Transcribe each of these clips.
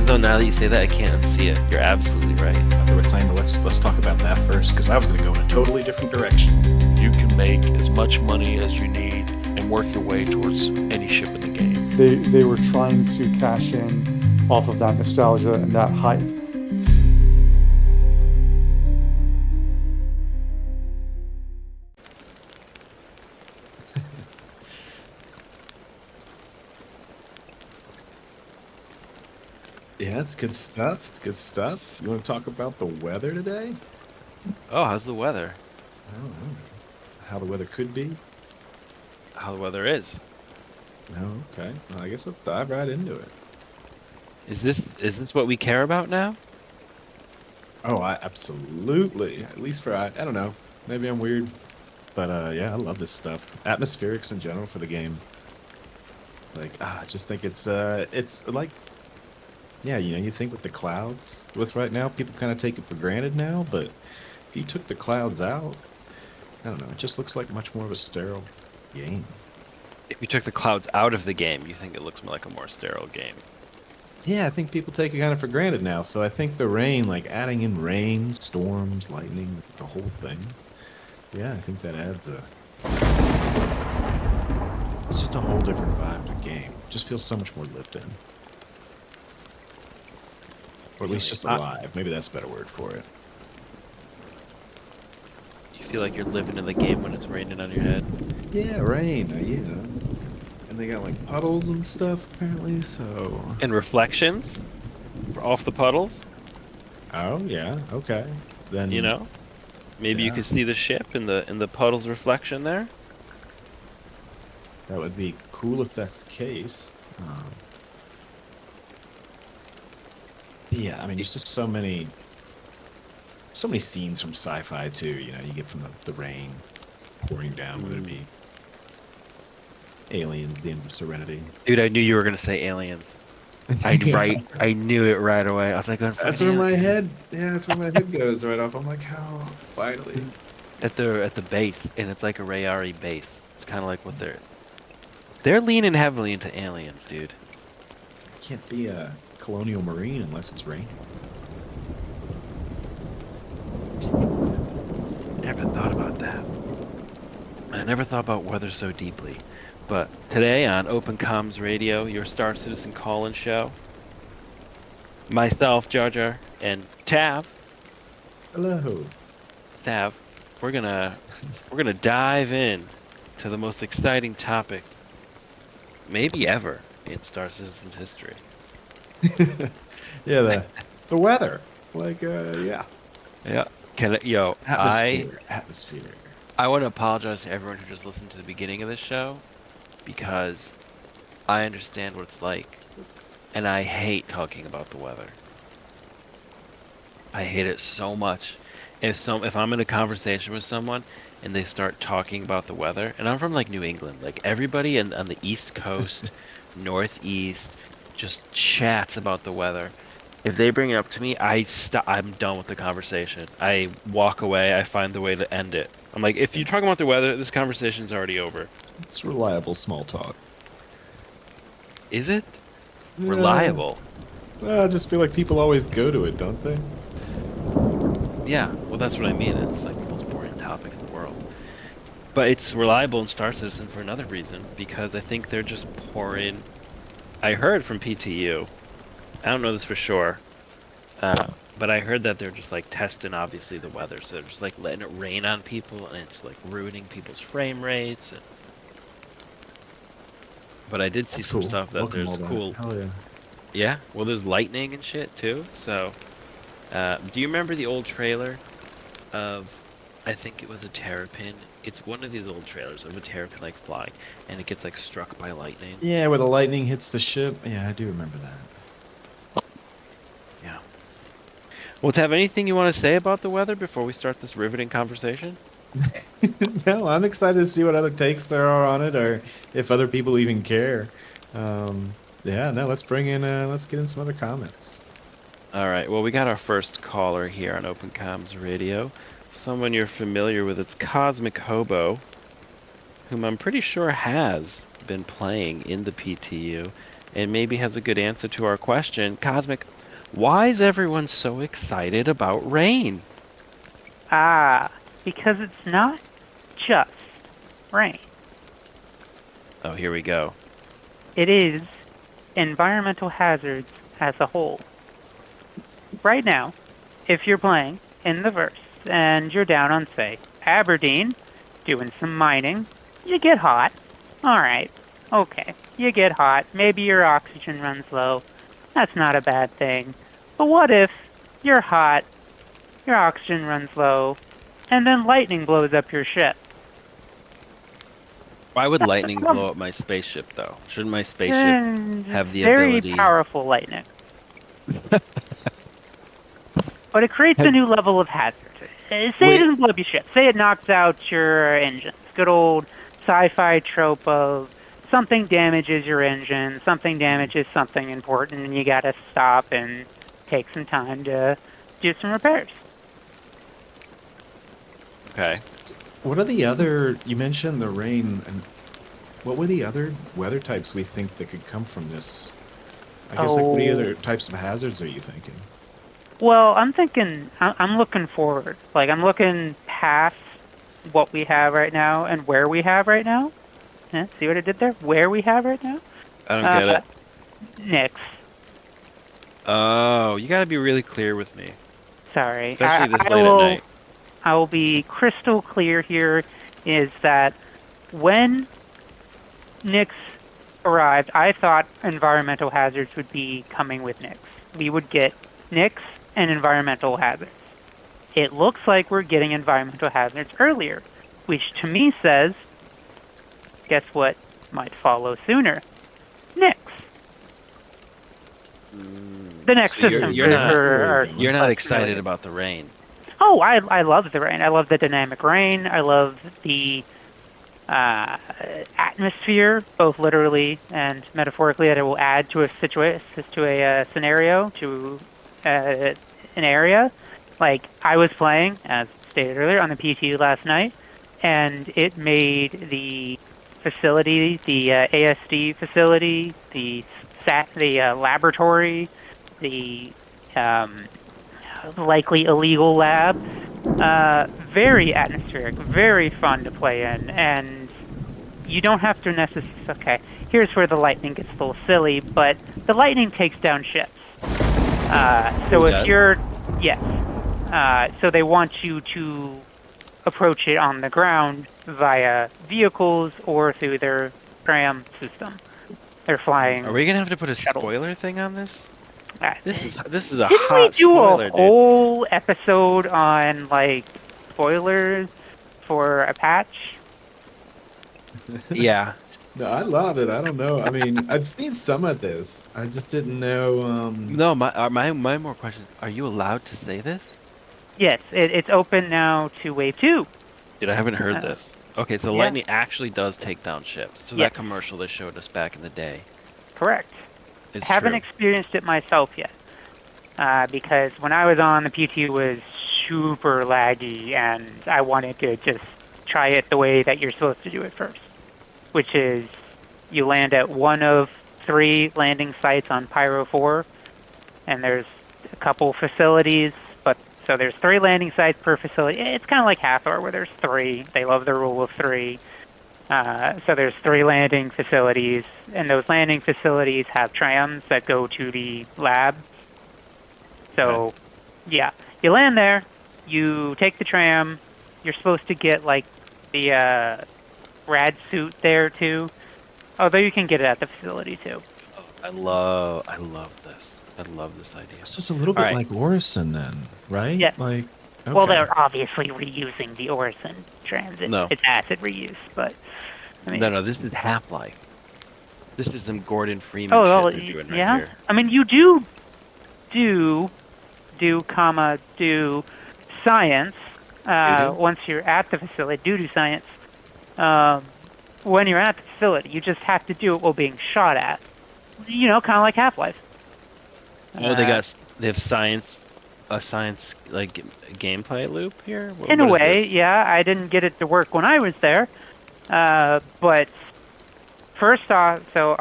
though now that you say that, I can't unsee it. You're absolutely right. I would claim let's talk about that first, because I was going to go in a totally different direction. You can make as much money as you need and work your way towards any ship in the game. They were trying to cash in off of that nostalgia and that hype. Yeah, it's good stuff. It's good stuff. You want to talk about the weather today? Oh, how's the weather? I don't know. How the weather could be? How the weather is? Oh, okay. Well, I guess let's dive right into it. Is this what we care about now? Oh, I absolutely. At least for I don't know. Maybe I'm weird, but yeah, I love this stuff. Atmospherics in general for the game. Like, I just think it's like, yeah, you know, you think with the clouds with right now, people kind of take it for granted now, but if you took the clouds out, I don't know, it just looks like much more of a sterile game. If you took the clouds out of the game, you think it looks like a more sterile game. Yeah, I think people take it kind of for granted now. So I think the rain, like adding in rain, storms, lightning, the whole thing. Yeah, I think that adds it's just a whole different vibe to the game. It just feels so much more lived in. Or at least just alive. Maybe that's a better word for it. You feel like you're living in the game when it's raining on your head? Yeah, rain, you know. And they got like puddles and stuff apparently, so. And reflections off the puddles? Oh yeah, okay. Then You know? Maybe you Yeah. could see the ship in the puddles reflection there? that would be cool if that's the case. Yeah, I mean, there's just so many scenes from sci-fi too. You know, you get from the rain pouring down, whether it be Aliens, the end of Serenity. Dude, I knew you were gonna say aliens. I knew it right away. I was like, That's where my head. Yeah, that's where my head goes right off. I'm like, how finally. at the base, and it's like a Rayari base. It's kind of like what they're leaning heavily into aliens, dude. Can't be a colonial marine unless it's raining. Never thought about that. I never thought about weather so deeply. But today on Open Comms Radio, your Star Citizen call-in show, myself, Jar Jar, and Tav, Hello. we're gonna dive in to the most exciting topic, maybe ever, in Star Citizen's history. Yeah, the weather. Like, yeah. Yeah. Atmosphere. I want to apologize to everyone who just listened to the beginning of this show, because I understand what it's like, and I hate talking about the weather. I hate it so much. If I'm in a conversation with someone and they start talking about the weather, and I'm from like New England, like everybody on the East Coast, Northeast, just chats about the weather. If they bring it up to me, I'm done with the conversation. I walk away. I find the way to end it. I'm like, if you're talking about the weather, this conversation's already over. It's reliable small talk. Is it? Reliable? I just feel like people always go to it, don't they? Yeah, well that's what I mean. It's like the most boring topic in the world. But it's reliable in Star Citizen for another reason, because I think they're just pouring... I heard from PTU, I don't know this for sure, but I heard that they're just like testing obviously the weather, so they're just like letting it rain on people, and it's like ruining people's frame rates. But I did see some stuff that there's cool. Hell yeah. Yeah, well there's lightning and shit too. So, do you remember the old trailer of, I think it was a terrapin? It's one of these old trailers of a terrapin like flying, and it gets like struck by lightning. Yeah, where the lightning hits the ship. Yeah, I do remember that. Yeah. Well, Tav, anything you want to say about the weather before we start this riveting conversation? No, I'm excited to see what other takes there are on it, or if other people even care. Yeah, no, let's get in some other comments. All right. Well, we got our first caller here on Open Comms Radio. Someone you're familiar with. It's Cosmic Hobo, whom I'm pretty sure has been playing in the PTU. and maybe has a good answer to our question. Cosmic, why is everyone so excited about rain? Because it's not just rain. Oh, here we go. It is environmental hazards as a whole. Right now, if you're playing in the verse and you're down on, say, Aberdeen, doing some mining, you get hot. Alright, okay, you get hot. Maybe your oxygen runs low. That's not a bad thing. But what if you're hot, your oxygen runs low, and then lightning blows up your ship? Why would lightning blow up my spaceship, though? Shouldn't my spaceship have the very ability? powerful lightning. But it creates a new level of hazard. Say it doesn't blow up your ship. Say it knocks out your engines. Good old sci-fi trope of something damages your engine, something damages something important, and you gotta stop and take some time to do some repairs. Okay. What are the other? You mentioned the rain, and what were the other weather types we think that could come from this? I guess like what other types of hazards are you thinking? Well, I'm looking forward. Like, I'm looking past what we have right now and where we have right now. Yeah, see what I did there? Where we have right now? I don't get it. Nyx. Oh, you gotta be really clear with me. Sorry. Especially this late at night. I will be crystal clear here, is that when Nyx arrived, I thought environmental hazards would be coming with Nyx. We would get Nyx and environmental hazards. It looks like we're getting environmental hazards earlier, which to me says, guess what might follow sooner? Nyx. The next So system you're not- for You're not excited about the rain. Oh, I love the rain. I love the dynamic rain. I love the atmosphere, both literally and metaphorically, that it will add to a scenario, to an area. Like, I was playing, as stated earlier, on the PTU last night, and it made the facility, the ASD facility, the laboratory, the likely illegal lab, very atmospheric, very fun to play in, and you don't have to necessarily... Okay, here's where the lightning gets a little silly, but the lightning takes down ships. So if you're... Yes. So they want you to approach it on the ground via vehicles or through their tram system. They're flying... Are we gonna have to put a shuttle. spoiler thing on this? This is a Didn't we hot do spoiler, a dude. whole episode on, like, spoilers for a patch? Yeah. No, I love it. I don't know. I mean, I've seen some of this. I just didn't know. No, my more question. Are you allowed to say this? Yes, it's open now to Wave 2. Dude, I haven't heard this. Okay, so yeah. lightning actually does take down ships. So Yes. that commercial they showed us back in the day Correct. is Haven't true. experienced it myself yet. Because when I was on, the PT was super laggy, and I wanted to just try it the way that you're supposed to do it first. Which is, you land at one of 3 landing sites on Pyro 4, and there's a couple facilities, so there's 3 landing sites per facility. It's kind of like Hathor, where there's 3. They love the rule of 3. So there's 3 landing facilities, and those landing facilities have trams that go to the lab. So, yeah, you land there, you take the tram, you're supposed to get, like, the rad suit there, too. Although you can get it at the facility, too. I love this. I love this idea. So it's a little bit Alright. like Orison then, right? Yeah. Like, okay. Well, they're obviously reusing the Orison transit. No. It's acid reuse, but... I mean, No, this is Half-Life. This is some Gordon Freeman oh, well, shit they're doing right yeah? here. I mean, you do science, once you're at the facility, do science, when you're at the facility. You just have to do it while being shot at. You know, kind of like Half-Life. Oh, they have science, a science like gameplay loop here. In a what is way, this? yeah. I didn't get it to work when I was there, but first off, so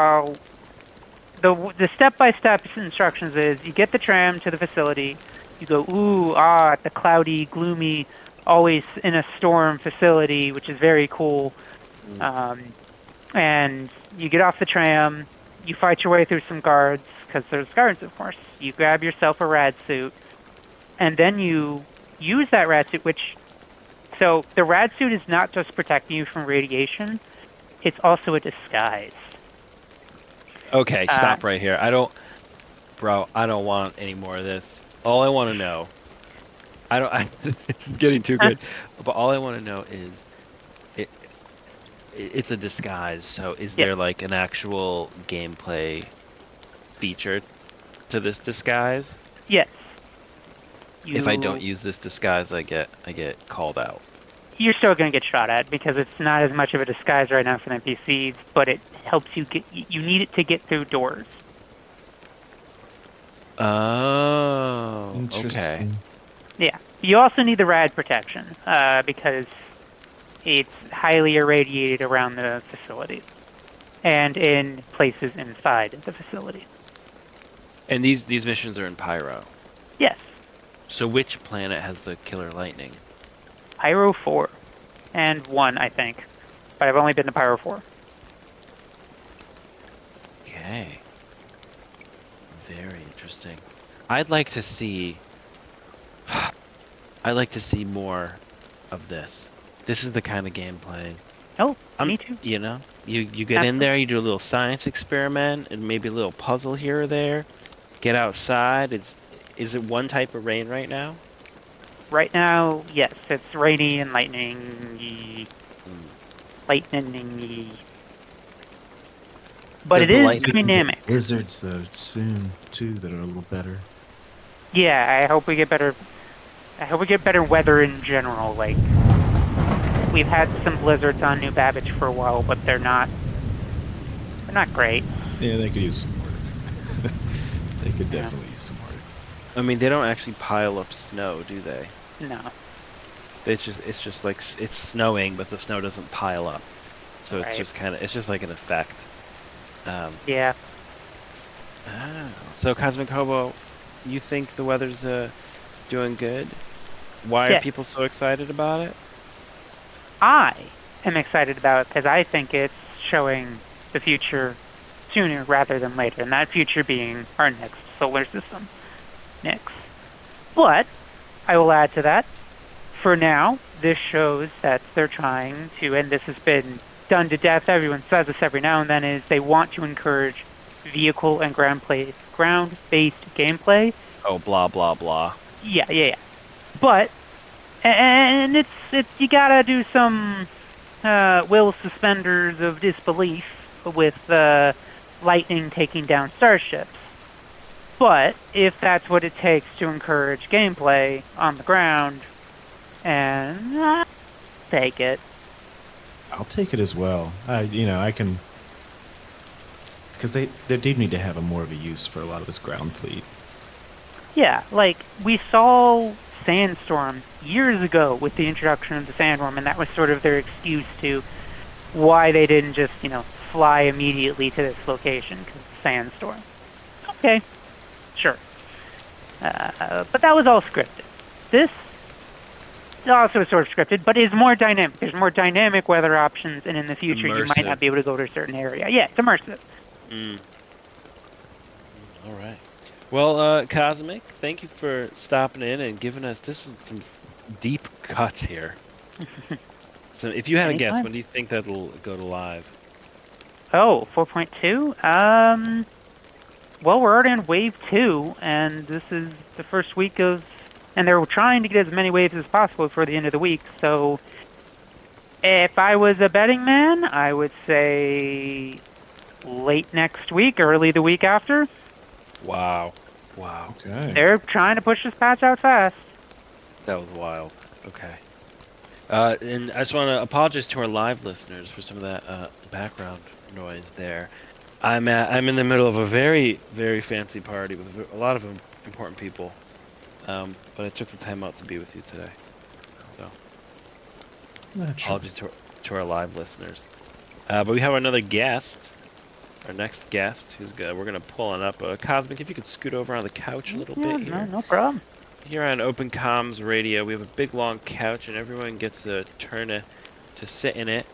the step-by-step instructions is you get the tram to the facility, you go at the cloudy, gloomy, always in a storm facility, which is very cool. And you get off the tram, you fight your way through some guards, because there's guards, of course. You grab yourself a rad suit, and then you use that rad suit, so the rad suit is not just protecting you from radiation, it's also a disguise. Okay, stop right here. I don't want any more of this. All I want to know, I'm getting too good, but all I want to know is, it's a disguise. So is there like an actual gameplay feature to this disguise? Yes. If I don't use this disguise, I get called out. You're still going to get shot at because it's not as much of a disguise right now for the NPCs, but it helps you you need it to get through doors. Oh, okay. Interesting. Yeah. You also need the rad protection because it's highly irradiated around the facility and in places inside the facility. And these missions are in Pyro. Yes. So which planet has the killer lightning? Pyro 4 and 1, I think. But I've only been to Pyro 4. Okay. Very interesting. I'd like to see more of this. This is the kind of gameplay. Oh, me too. You know, you get in there, you do a little science experiment, and maybe a little puzzle here or there. Get outside. Is it one type of rain right now? Right now, yes, it's rainy and lightning-y. Lightning-y. But it is dynamic. Blizzards though soon too that are a little better. Yeah, I hope we get better weather in general. Like, we've had some blizzards on New Babbage for a while, but they're not great. Yeah, they could use some work. They could definitely use some work. I mean, they don't actually pile up snow, do they? No. It's just like it's snowing, but the snow doesn't pile up. So it's Right. it's just like an effect. Yeah. So Cosmic Hobo, you think the weather's doing good? Why are people so excited about it? I am excited about it because I think it's showing the future sooner rather than later, and that future being our next solar system. Next. But I will add to that. For now, this shows that they're trying to, and this has been done to death, everyone says this every now and then, is they want to encourage vehicle and ground-based gameplay. Oh, blah blah blah. Yeah. But, and it's you gotta do some will suspenders of disbelief with lightning taking down starships. But if that's what it takes to encourage gameplay on the ground, and take it. I'll take it as well. I can, because they do need to have more of a use for a lot of this ground fleet. Yeah, like we saw sandstorms years ago with the introduction of the sandworm, and that was sort of their excuse to why they didn't just fly immediately to this location because sandstorm. Okay, sure, but that was all scripted. This also is sort of scripted, but is more dynamic. There's more dynamic weather options, and in the future you might not be able to go to a certain area. Yeah, it's immersive. All right. Well, Cosmic, thank you for stopping in and giving us some deep cuts here. So, if you had a guess, when do you think that'll go to live? Oh, 4.2? Well, we're already on wave 2, and this is the first week of... And they're trying to get as many waves as possible for the end of the week, so... If I was a betting man, I would say... late next week, early the week after. Wow. Okay. They're trying to push this patch out fast. That was wild. Okay. And I just want to apologize to our live listeners for some of that background noise there. I'm in the middle of a very, very fancy party with a lot of important people, but I took the time out to be with you today. So apologies to our live listeners. But we have another guest. our next guest, we're gonna pull on up. Cosmic, if you could scoot over on the couch a little Yeah, bit here. no problem. Here on Open Comms Radio, we have a big long couch, and everyone gets a turn to sit in it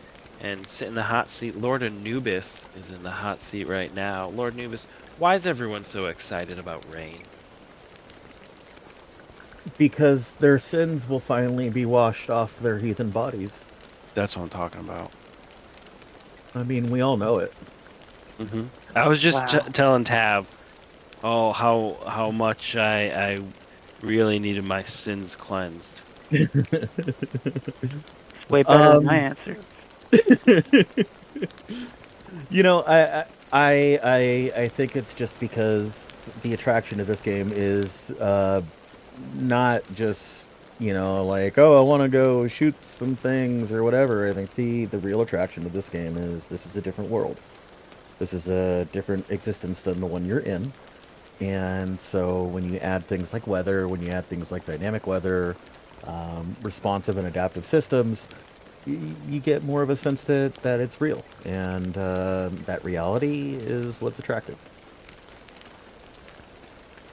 and sit in the hot seat. Lord Anubis is in the hot seat right now. Lord Anubis, why is everyone so excited about rain? Because their sins will finally be washed off their heathen bodies. That's what I'm talking about. I mean, we all know it. I was just Wow. telling Tab, how much I really needed my sins cleansed. It's way better than my answer. You know, I think it's just because the attraction of this game is not just, like, oh, I want to go shoot some things or whatever. I think the real attraction of this game is this is a different world. This is a different existence than the one you're in. And so when you add things like weather, when you add things like dynamic weather, responsive and adaptive systems, you get more of a sense that it's real. And that reality is what's attractive.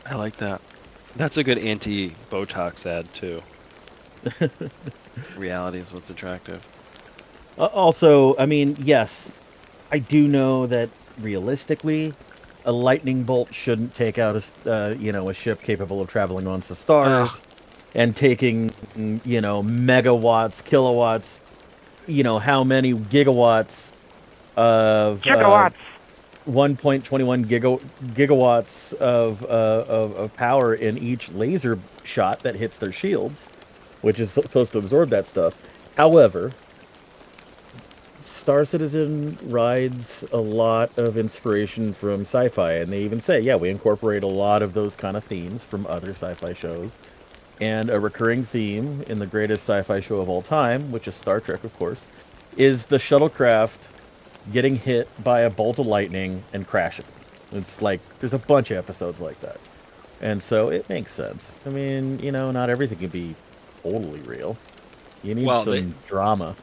I like that. That's a good anti-Botox ad too. Reality is what's attractive. Also, I mean, yes, I do know that realistically, a lightning bolt shouldn't take out a ship capable of traveling on the stars and taking, megawatts, kilowatts, how many gigawatts of Gigawatts. 1.21 gigawatts of power in each laser shot that hits their shields, which is supposed to absorb that stuff. However, Star Citizen rides a lot of inspiration from sci-fi, and they even say, yeah, we incorporate a lot of those kind of themes from other sci-fi shows. And a recurring theme in the greatest sci-fi show of all time, which is Star Trek, of course, is the shuttlecraft getting hit by a bolt of lightning and crashing. It's like, there's a bunch of episodes like that. And so it makes sense. I mean, not everything can be totally real. You need some drama.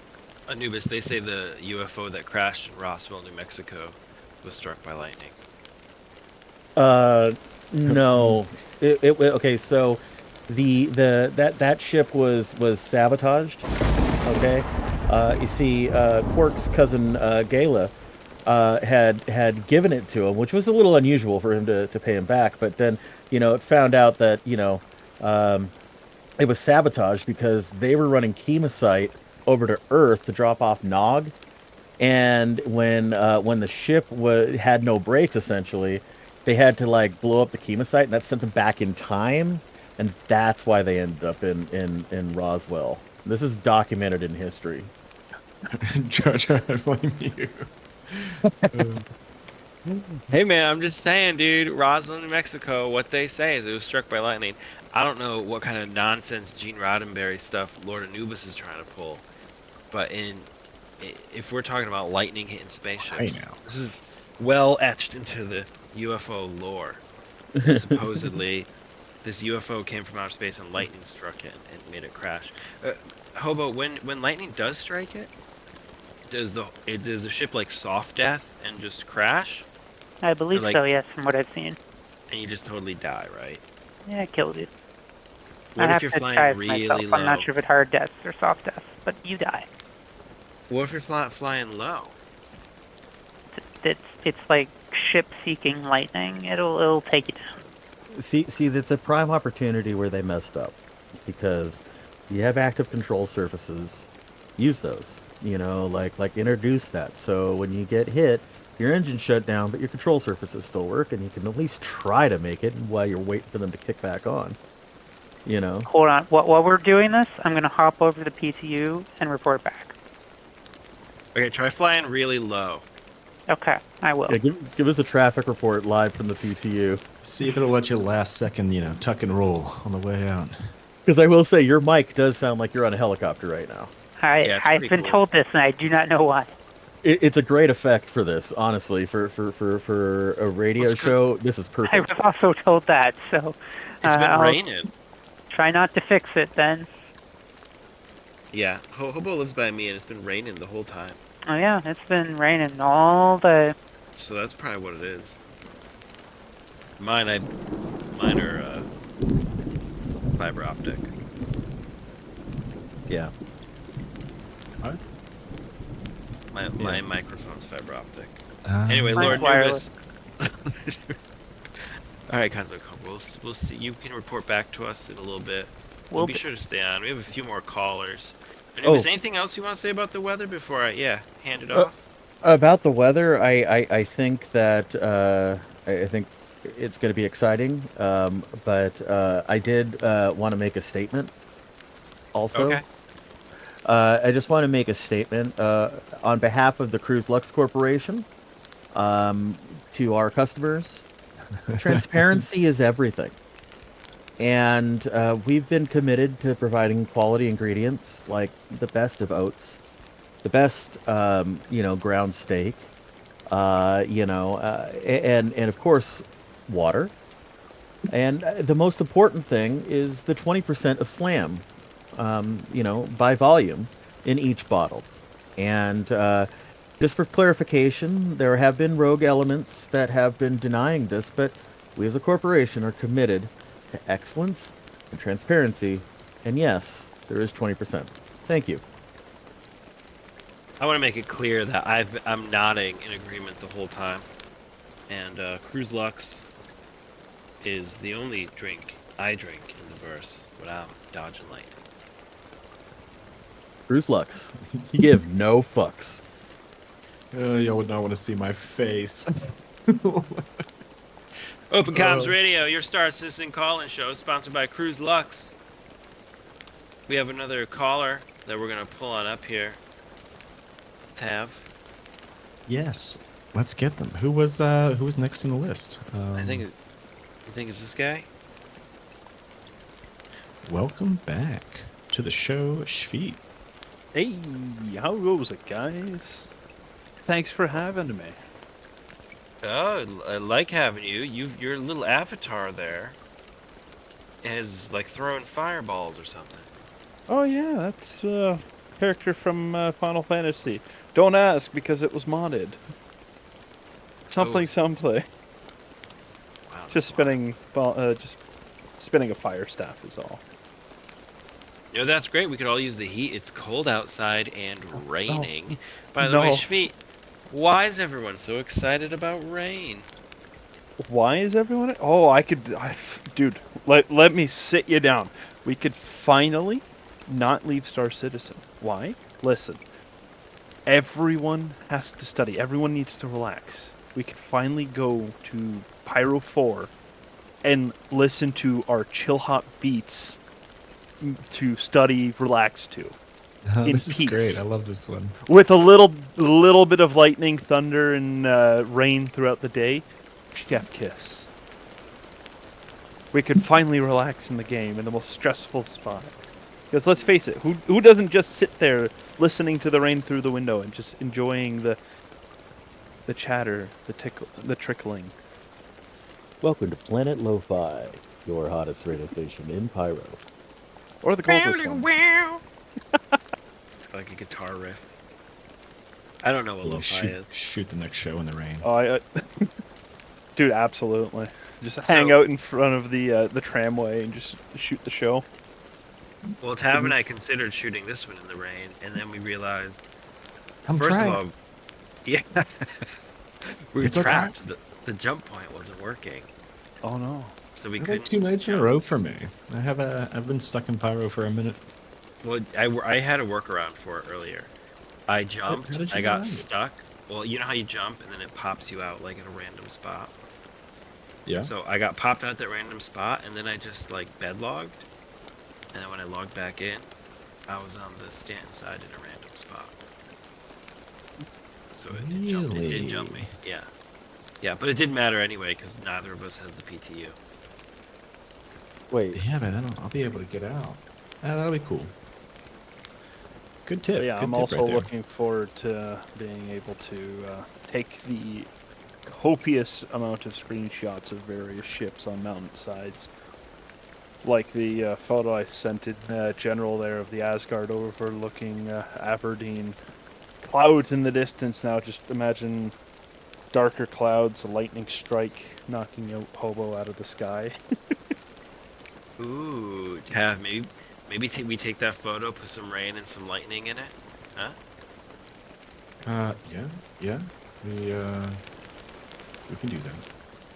Anubis, they say the UFO that crashed in Roswell, New Mexico, was struck by lightning. No. Okay, so that ship was sabotaged. Okay, you see, Quark's cousin Gala had given it to him, which was a little unusual for him to pay him back. But then, it found out that it was sabotaged because they were running chemosite over to Earth to drop off Nog, and when the ship had no brakes, essentially, they had to blow up the chemosite, and that sent them back in time, and that's why they ended up in Roswell. This is documented in history. George, I blame you. Hey man, I'm just saying, dude. Roswell, New Mexico. What they say is it was struck by lightning. I don't know what kind of nonsense Gene Roddenberry stuff Lord Anubis is trying to pull, but if we're talking about lightning hitting spaceships, this is well etched into the UFO lore. Supposedly, this UFO came from outer space and lightning struck it and made it crash. Hobo, when lightning does strike it, does the ship soft death and just crash? I believe so, yes, from what I've seen. And you just totally die, right? Yeah, I killed it. What I if have you're to flying try it really myself. low? I'm not sure if it's hard deaths or soft deaths, but you die. What if you're flying low? It's like ship seeking lightning. It'll take you down. See, that's a prime opportunity where they messed up, because you have active control surfaces. Use those. Introduce that. So when you get hit, your engine's shut down, but your control surfaces still work, and you can at least try to make it while you're waiting for them to kick back on. Hold on. While we're doing this, I'm going to hop over to the PTU and report back. Okay, try flying really low. Okay, I will. Yeah, give us a traffic report live from the PTU. See if it'll let you last second, tuck and roll on the way out. Because I will say, your mic does sound like you're on a helicopter right now. I've been told this, and I do not know why. It's a great effect for this, honestly. For a radio show, this is I perfect. was also told that, so... It's been I'll raining. Try not to fix it, then. Yeah, Hobo lives by me, and it's been raining the whole time. Oh yeah, it's been raining all day. So that's probably what it is. Mine are fiber optic. Yeah. What? My microphone's fiber optic. Uh, Anyway, Mine's Lord wireless. Nubis. All right, Cosmic Hope, we'll see. You can report back to us in a little bit. We'll be sure to stay on. We have a few more callers. Is there anything else you want to say about the weather before I hand it off? About the weather, I think that I think it's going to be exciting. But I did want to make a statement. Also, Okay. I just want to make a statement on behalf of the Cruz Lux Corporation to our customers. Transparency is everything, and we've been committed to providing quality ingredients like the best of oats, the best ground steak, and of course water, and the most important thing is the 20% of slam, by volume in each bottle. And just for clarification, there have been rogue elements that have been denying this, but we as a corporation are committed to excellence and transparency. And yes, there is 20%. Thank you. I want to make it clear that I'm nodding in agreement the whole time. And Cruz Lux is the only drink I drink in the verse when I'm dodging light. Cruz Lux, you give no fucks. y'all would not want to see my face. Open Comms Radio, your Star Citizen call-in show, sponsored by Cruz Lux. We have another caller that we're gonna pull on up here. Tav. Yes, let's get them. Who was next in the list? I think it's this guy. Welcome back to the show, Shveet. Hey, how goes it, guys? Thanks for having me. Oh, I like having you. Your little avatar there is like throwing fireballs or something. Oh yeah, that's a character from Final Fantasy. Don't ask because it was modded. Something, someplay. Wow. Just spinning a fire staff is all. You know, that's great. We could all use the heat. It's cold outside and raining. By the way, No. Shveet, why is everyone so excited about rain? Why is everyone? Oh, dude, let me sit you down. We could finally not leave Star Citizen. Why? Listen. Everyone has to study. Everyone needs to relax. We could finally go to Pyro 4 and listen to our chill hop beats to study, relax to. In This is peace. great. I love this one. With a little bit of lightning, thunder, and rain throughout the day. Chef kiss. We could finally relax in the game in the most stressful spot. Because let's face it, who doesn't just sit there listening to the rain through the window and just enjoying the chatter, the trickling? Welcome to Planet Lo-Fi, your hottest radio station in Pyro. Or the coldest one. Like a guitar riff. I don't know what lo-fi is. Shoot the next show in the rain. Oh, dude, absolutely. Just hang out in front of the tramway and just shoot the show. Well, Tav and I considered shooting this one in the rain, and then we realized, Come first try of it. all, yeah, we were It's okay. trapped. The jump point wasn't working, Oh no. so we Like couldn't. 2 nights in a jump. row for me. I've been stuck in Pyro for a minute. Well, I had a workaround for it earlier. I jumped, How did you I get got out? stuck. Well, you know how you jump and then it pops you out like in a random spot. Yeah. So I got popped out that random spot, and then I just like bed logged. And then when I logged back in, I was on the stand side in a random spot. So it did jump me. Yeah. Yeah, but it didn't matter anyway because neither of us has the PTU. Wait, Yeah, man. I'll be able to get out. That'll be cool. Good tip. But yeah, Good I'm tip also right there. looking forward to being able to take the copious amount of screenshots of various ships on mountainsides. Like the photo I sent in general there of the Asgard overlooking Aberdeen. Clouds in the distance now, just imagine darker clouds, a lightning strike knocking out Hobo out of the sky. Ooh, yeah, maybe we take that photo, put some rain and some lightning in it, huh? Yeah. We can do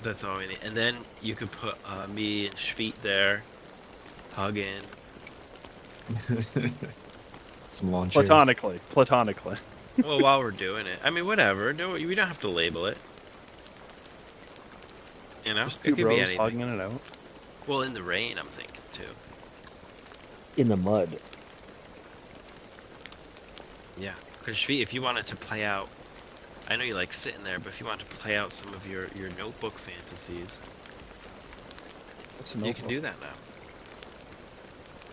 That's all we need. And then you could put me and Shveet there, hugging. that. Some lawn chairs. Platonically. Well, while we're doing it, I mean, whatever. No, we don't have to label it. You know, Just it two could be bros anything. hugging it out. Well, in the rain, I'm thinking too. In the mud. Yeah, because Shveet, if you wanted to play out, I know you like sitting there, but if you want to play out some of your notebook fantasies, That's a you can notebook. do that now.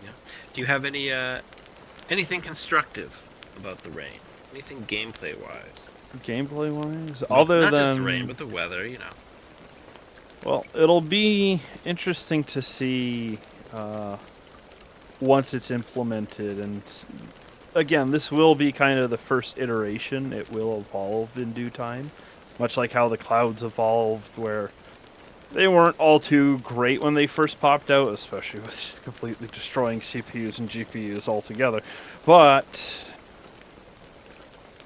Yeah. Do you have any anything constructive about the rain? Anything gameplay wise? Gameplay wise, Not other just the than rain, but the weather. You know. well, it'll be interesting to see once it's implemented. And again, this will be kind of the first iteration. It will evolve in due time, much like how the clouds evolved, where they weren't all too great when they first popped out, especially with completely destroying CPUs and GPUs altogether. But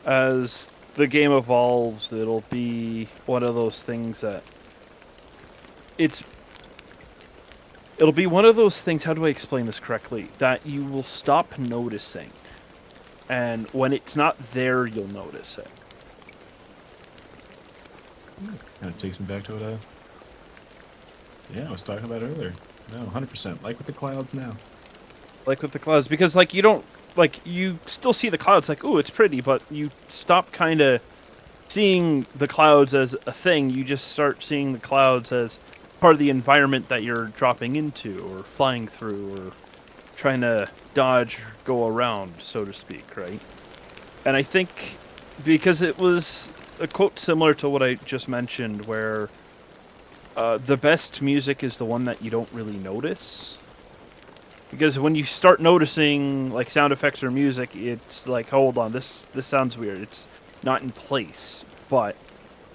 as the game evolves, it'll be one of those things that it'll be one of those things, how do I explain this correctly, that you will stop noticing, and when it's not there, you'll notice it. Kind of takes me back to what I was talking about earlier. No, 100%. Like with the clouds now. Like with the clouds, because like you don't, like you still see the clouds like, ooh, it's pretty, but you stop kind of seeing the clouds as a thing. You just start seeing the clouds as part of the environment that you're dropping into or flying through or trying to dodge or go around, so to speak, right? And I think because it was a quote similar to what I just mentioned, where the best music is the one that you don't really notice. Because when you start noticing like sound effects or music, it's like, hold on, this sounds weird. It's not in place. But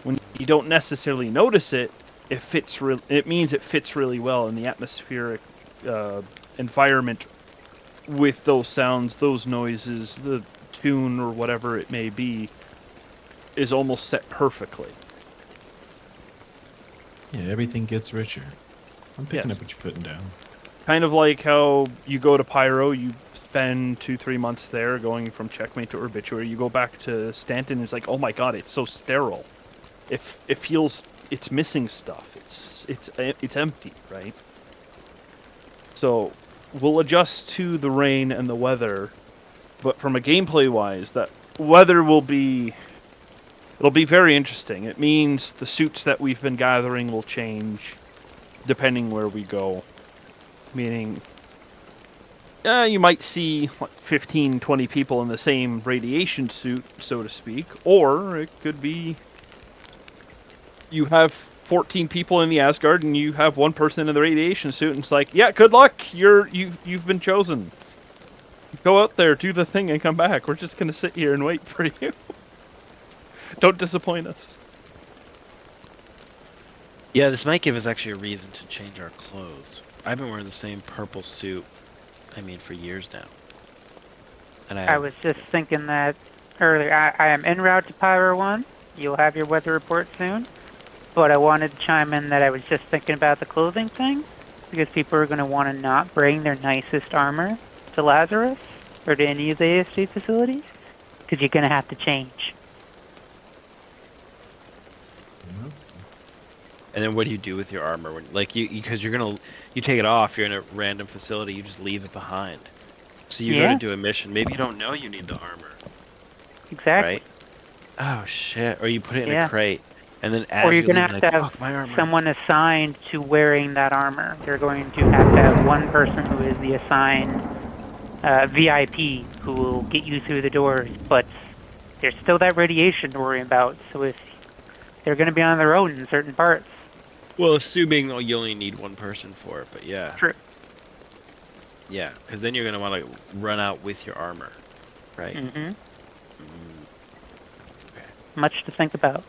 when you don't necessarily notice it, it means it fits really well in the atmospheric environment with those sounds, those noises, the tune or whatever it may be is almost set perfectly. Yeah, everything gets richer. I'm picking Yes. up what you're putting down. Kind of like how you go to Pyro, you spend 2-3 months there going from Checkmate to Obituary. You go back to Stanton, it's like, oh my god, it's so sterile. It feels, it's missing stuff. It's empty, right? So we'll adjust to the rain and the weather, but from a gameplay wise, that weather will be, it'll be very interesting. It means the suits that we've been gathering will change depending where we go. Meaning, you might see like 15, 20 people in the same radiation suit, so to speak, or it could be you have 14 people in the Asgard and you have one person in the radiation suit, and it's like, yeah, good luck, you've been chosen. Go out there, do the thing, and come back. We're just gonna sit here and wait for you. Don't disappoint us. Yeah, this might give us actually a reason to change our clothes. I've been wearing the same purple suit, I mean, for years now. And I was just thinking that earlier. I am en route to Pyro 1. You'll have your weather report soon. But I wanted to chime in that I was just thinking about the clothing thing, because people are going to want to not bring their nicest armor to Lazarus or to any of the ASG facilities, because you're going to have to change. And then what do you do with your armor? When, like because you take it off, you're in a random facility, you just leave it behind. So you go to do a mission, maybe you don't know you need the armor. Exactly. Right? Oh shit! Or you put it in a crate, and then as Or you're you going to leave, have to like, fuck, my armor. have someone assigned to wearing that armor. You're going to have one person who is the assigned VIP who will get you through the doors, but there's still that radiation to worry about, so if they're going to be on their own in certain parts. Well, assuming you only need one person for it, but yeah. True. Yeah, because then you're gonna want to run out with your armor, right? Mm-hmm. Okay. Much to think about.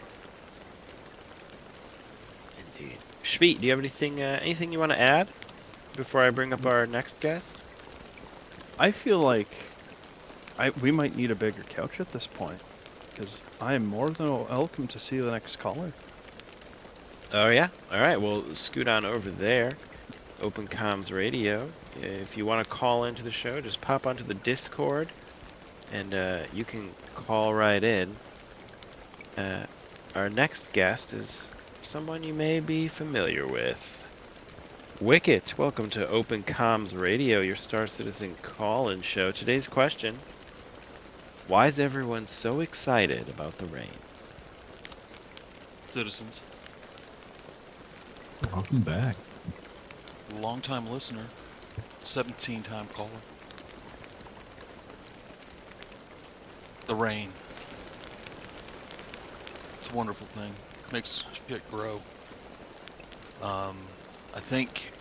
Indeed. Shveet, do you have anything you want to add before I bring up our next guest? I feel like we might need a bigger couch at this point, because I am more than welcome to see the next caller. Oh yeah. All right. Well, scoot on over there. Open Comms Radio. If you want to call into the show, just pop onto the Discord, and you can call right in. Our next guest is someone you may be familiar with. Wicket, welcome to Open Comms Radio, your Star Citizen call-in show. Today's question: why is everyone so excited about the rain? Citizens, Welcome back. long-time listener, 17-time caller. The rain. It's a wonderful thing. Makes shit grow. I think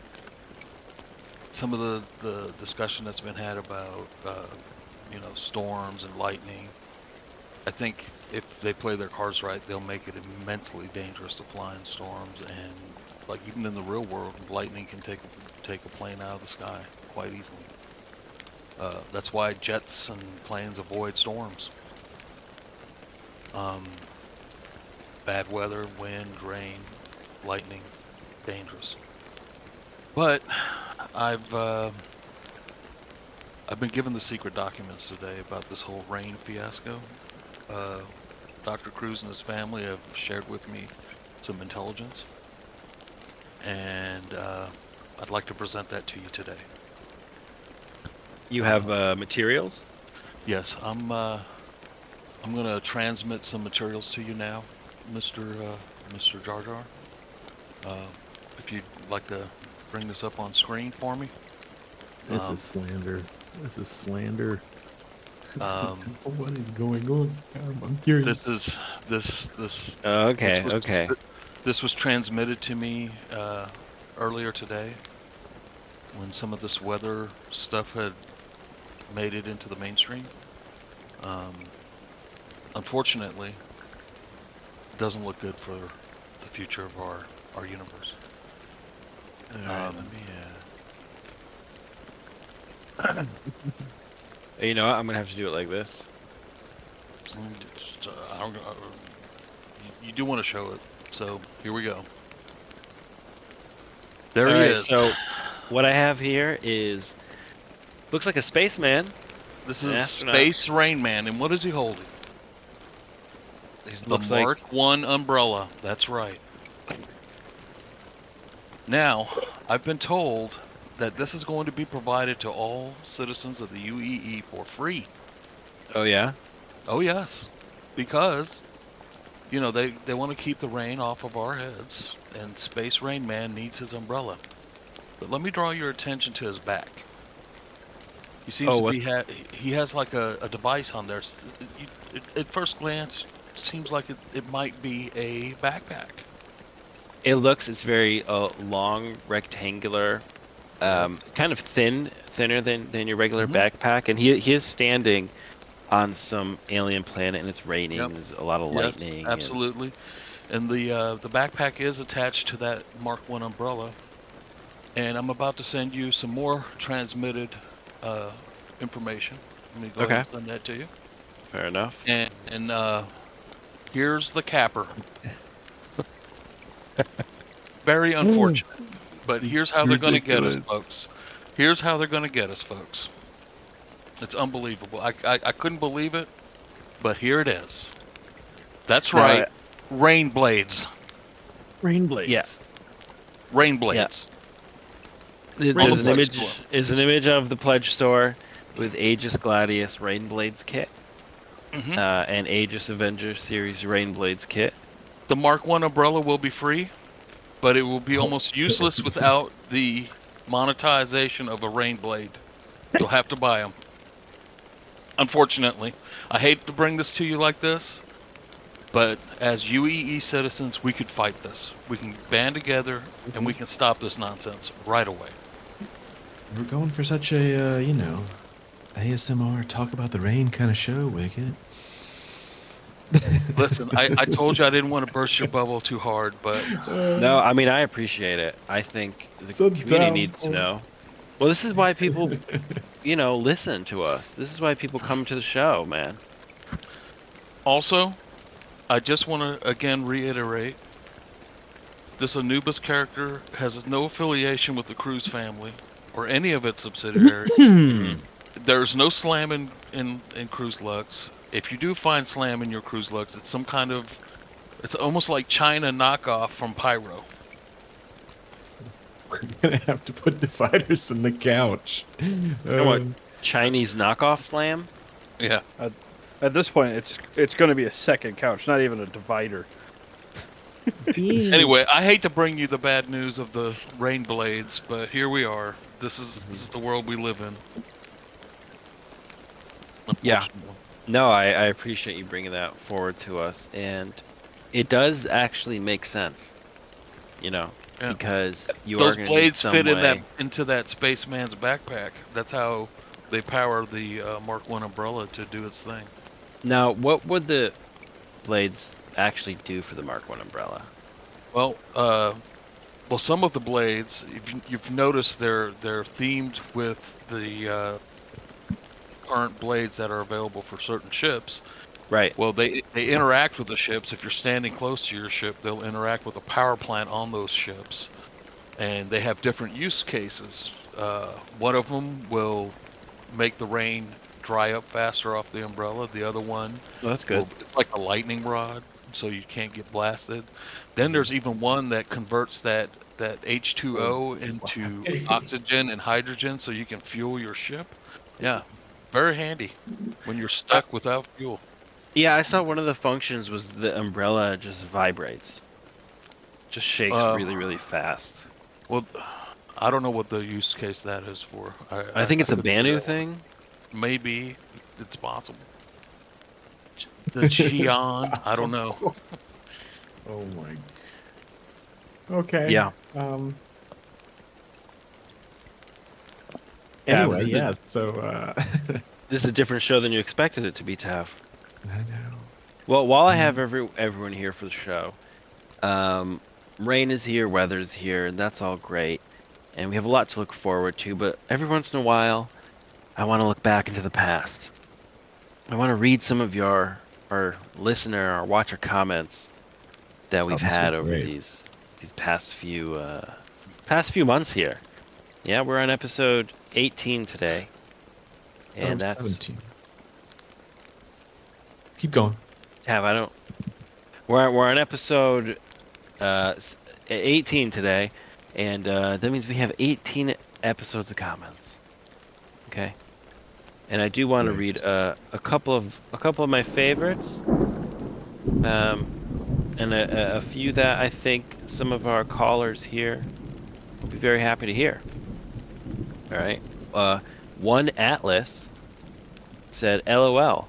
some of the discussion that's been had about storms and lightning, I think if they play their cards right, they'll make it immensely dangerous to fly in storms, and like even in the real world, lightning can take a plane out of the sky quite easily. That's why jets and planes avoid storms. Bad weather, wind, rain, lightning, dangerous. But I've been given the secret documents today about this whole rain fiasco. Dr. Cruz and his family have shared with me some intelligence, and I'd like to present that to you today. You have materials? Yes, I'm gonna transmit some materials to you now, Mr. Jar Jar. If you'd like to bring this up on screen for me. This is slander. This is slander. What is going on? I'm curious. This Okay. This was transmitted to me earlier today when some of this weather stuff had made it into the mainstream. Unfortunately, it doesn't look good for the future of our universe. Alright, you know what? I'm gonna have to do it like this. You do want to show it, so here we go. There he Alright, is. so what I have here is looks like a spaceman. This an is astronaut. Space Rain Man, and what is he holding? It The looks Mark like 1 umbrella. That's right. Now, I've been told that this is going to be provided to all citizens of the UEE for free. oh yeah? Oh, yes. Because, they want to keep the rain off of our heads, and Space Rain Man needs his umbrella. But let me draw your attention to his back. He seems to be he has like a device on there. At first glance, it seems like it might be a backpack. It's very long, rectangular, kind of thinner than your regular backpack, and he is standing on some alien planet, and it's raining. Yep. There's a lot of Yes, lightning. absolutely. And the backpack is attached to that Mark 1 umbrella. And I'm about to send you some more transmitted information. Let me go ahead and send that to you. Fair enough. And here's the capper. Very unfortunate. But here's how they're going to get us, folks. Here's how they're going to get us, folks. It's unbelievable. I couldn't believe it, but here it is. That's right. Rain blades. Rain blades. Yeah. Rain blades. There's an image of the pledge store with Aegis Gladius Rainblades kit, and Aegis Avengers series Rainblades kit. The Mark 1 umbrella will be free, but it will be almost useless without the monetization of a rain blade. You'll have to buy them. Unfortunately, I hate to bring this to you like this, but as UEE citizens, we could fight this. We can band together, and we can stop this nonsense right away. We're going for such a, ASMR talk about the rain kind of show, Wicket. Listen, I told you I didn't want to burst your bubble too hard, but No, I mean I appreciate it. I think the It's a community needs to downpour. know. Well, this is why people, listen to us. This is why people come to the show, man. also, I just want to again reiterate this Anubis character has no affiliation with the Cruz family or any of its subsidiaries. Mhm. There's no slam in Cruz Lux. If you do find slam in your Cruz Lux, it's some kind of, it's almost like China knockoff from Pyro. We're gonna have to put dividers in the couch. And what, Chinese knockoff slam? Yeah. At this point, it's going to be a second couch, not even a divider. Anyway, I hate to bring you the bad news of the rain blades, but here we are. This is the world we live in. Yeah. Unfortunately. No, I appreciate you bringing that forward to us, and it does actually make sense, Yeah. because you Those are going to need blades some fit way. into that spaceman's backpack. That's how they power the Mark 1 umbrella to do its thing. Now, what would the blades actually do for the Mark 1 umbrella? Well, some of the blades, you've noticed they're themed with the current blades that are available for certain ships. Right. Well, they interact with the ships. If you're standing close to your ship, they'll interact with the power plant on those ships, and they have different use cases. One of them will make the rain dry up faster off the umbrella. The other one, Well, that's good. it's like a lightning rod, so you can't get blasted. Then there's even one that converts that H2O into oxygen and hydrogen, so you can fuel your ship. Yeah, very handy when you're stuck without fuel. Yeah, I saw one of the functions was the umbrella just vibrates. Just shakes really, really fast. Well, I don't know what the use case that is for. I think it's a could be Banu that one. thing. Maybe it's possible. The Xi'an, I don't know. Oh my. Okay. Yeah. Anyway, Yeah, yeah. So. This is a different show than you expected it to be, Taff. I know. Well, while I have everyone here for the show, rain is here, weather's here, and that's all great. And we have a lot to look forward to, but every once in a while, I want to look back into the past. I want to read some of our listener or watcher comments that we've that's so had over great. these past few months here. Yeah, we're on episode 18 today. And that's 17. Keep going. Tav, I don't. We're on episode 18 today, and that means we have 18 episodes of comments. Okay, and I do want to read a couple of my favorites, and a few that I think some of our callers here will be very happy to hear. All right, one Atlas said, "LOL."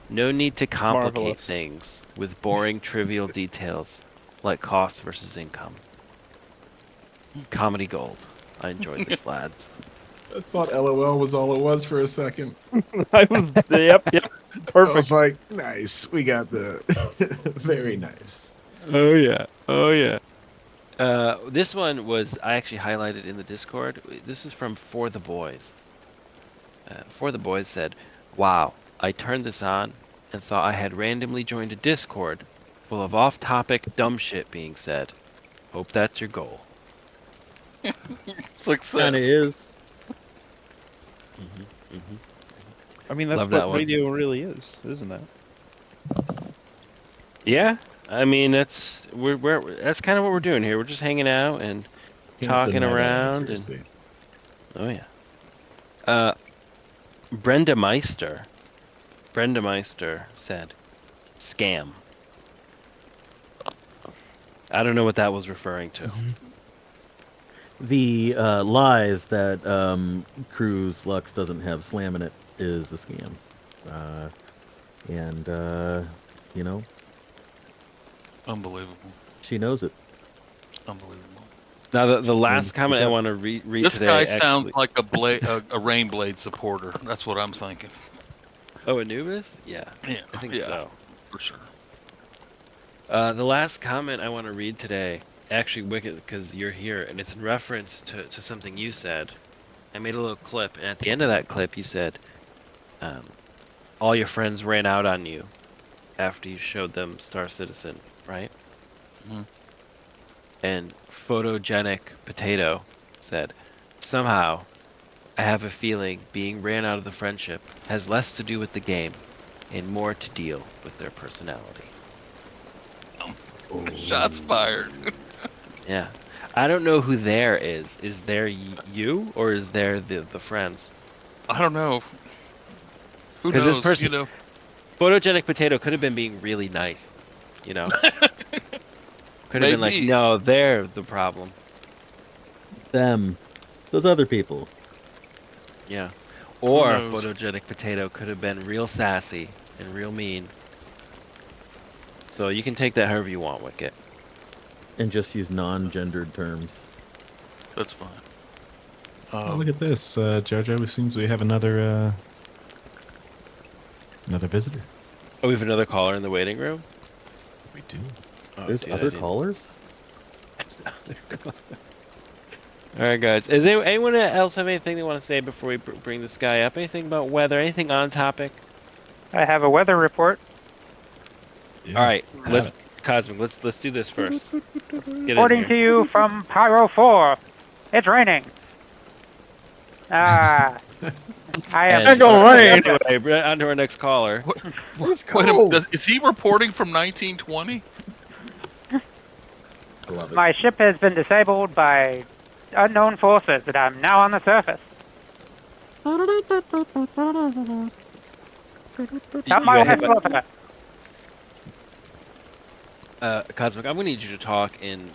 No need to complicate Marvelous. things with boring, trivial details like cost versus income. Comedy gold. I enjoyed this, lads. I thought LOL was all it was for a second. Yep, I perfect. was like, nice. We got the very nice. Oh yeah, oh yeah. This one was I actually highlighted in the Discord. This is from For the Boys. For the Boys said, "Wow, I turned this on and thought I had randomly joined a Discord full of off-topic dumb shit being said. Hope that's your goal." Success. Kind of is. I mean, that's Love that what one. radio really is, isn't it? Yeah, I mean that's that's kind of what we're doing here. We're just hanging out and Can't talking deny that around, and accuracy. oh yeah. Brenda Meister said, "Scam." I don't know what that was referring to. The lies that Cruz Lux doesn't have slam in it is a scam. And you know, Unbelievable. she knows it. Unbelievable. Now the last comment I want to read This today. guy sounds actually- like a rain blade supporter. That's what I'm thinking. Oh, Anubis? Yeah, Yeah, I think yeah, so. for sure. The last comment I want to read today, actually, Wicked, because you're here, and it's in reference to something you said. I made a little clip, and at the end of that clip, you said, all your friends ran out on you after you showed them Star Citizen, right? Mhm. And Photogenic Potato said, somehow, I have a feeling being ran out of the friendship has less to do with the game and more to deal with their personality. Shots fired. Yeah. I don't know who there is. Is there you or is there the friends? I don't know. Who Because this knows? person, You know, Photogenic Potato, could have been being really nice. You know? Could have been like, maybe. no, they're the problem. Them, those other people. Yeah. Who Or knows? Photogenic Potato could have been real sassy and real mean. So you can take that however you want, Wicket. And just use non-gendered terms. That's fine. Oh, look at this, Jojo. It seems we have another visitor. Oh, we have another caller in the waiting room? We do. Oh, There's dude, I other didn't- callers? Alright, guys. Is there anyone else have anything they want to say before we bring this guy up? Anything about weather? Anything on topic? I have a weather report. Yeah, Alright, let's let's Cosmic, let's do this first. Get in Reporting here. to you from Pyro 4. It's raining. I am. And- gonna rain. Anyway, on to our next caller. It's Wait a minute. Is he reporting from 1920? I love it. My ship has been disabled by unknown forces, and I'm now on the surface. Not my got hit wife, by- Flopper. Cosmic, I'm gonna need you to talk in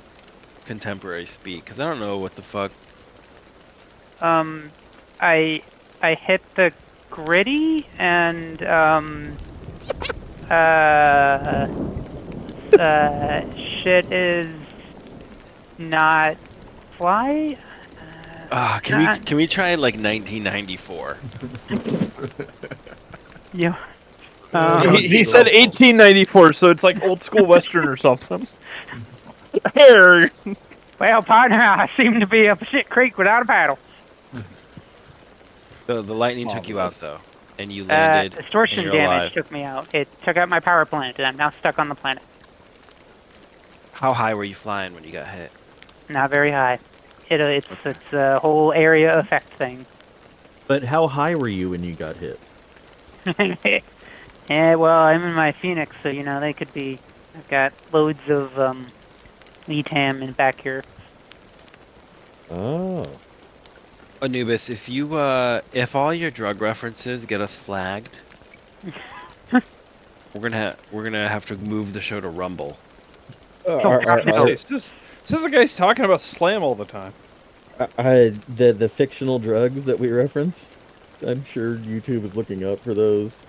contemporary speak, because I don't know what the fuck. I hit the gritty and shit is not fly. Can we try like 1994? You. He said 1894, so it's like old school Western or something. Here. Well, partner, I seem to be up a shit creek without a paddle. The lightning took you out though, and you landed. Distortion and you're damage alive. took me out. It took out my power plant, and I'm now stuck on the planet. How high were you flying when you got hit? Not very high. It's a whole area effect thing. But how high were you when you got hit? Yeah, well, I'm in my Phoenix, so you know they could be. I've got loads of ETAM in back here. Oh. Anubis, if you if all your drug references get us flagged, we're gonna have to move the show to Rumble. This is the guy's talking about Slam all the time. The fictional drugs that we reference, I'm sure YouTube is looking up for those.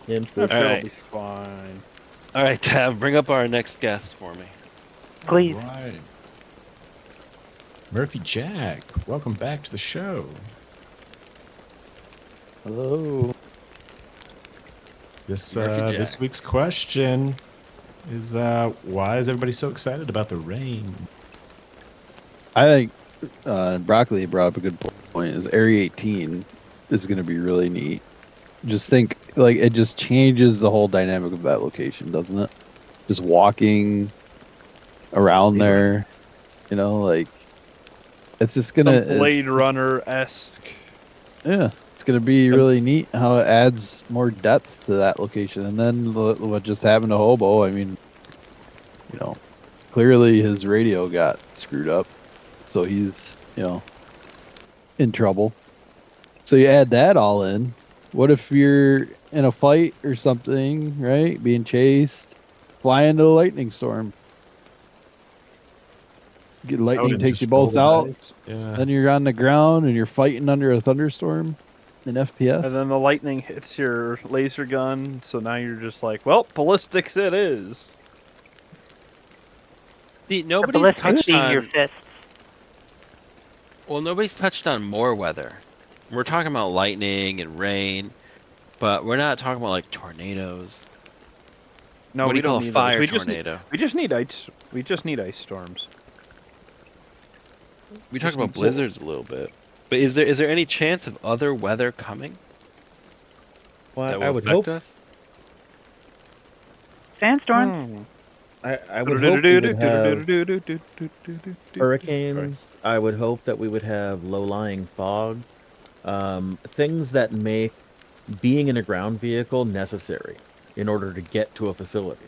Interesting. All That'll right. be fine. All right, Tav, bring up our next guest for me. Please. Right. Murphy Jack, welcome back to the show. Hello. This Murphy this Jack. week's question is why is everybody so excited about the rain? I think Broccoli brought up a good point. Is Area 18 is going to be really neat. Just think, like, it just changes the whole dynamic of that location, doesn't it? Just walking around there, you know, like it's just gonna Blade Runner-esque. yeah, it's gonna be really neat how it adds more depth to that location. And then what just happened to Hobo? I mean, you know, clearly his radio got screwed up, so he's, you know, in trouble. So you add that all in. What if you're in a fight or something, right? Being chased, fly into the lightning storm. Lightning takes you both out. Yeah. Then you're on the ground and you're fighting under a thunderstorm in FPS. And then the lightning hits your laser gun, so now you're just like, well, ballistics it is. See, nobody's Ballistic touched being your on. fists. Well, nobody's touched on more weather. We're talking about lightning and rain. But we're not talking about like tornadoes. No, What do we you call don't a need those. fire We just tornado? we just need ice. We just need ice storms. We talked Just about need blizzards a little bit. But is there any chance of other weather coming Well, that I will would affect hope. us? Sandstorms? I would hope we would have Sorry. hurricanes. I would hope that we would have low-lying fog. Things that make being in a ground vehicle necessary in order to get to a facility.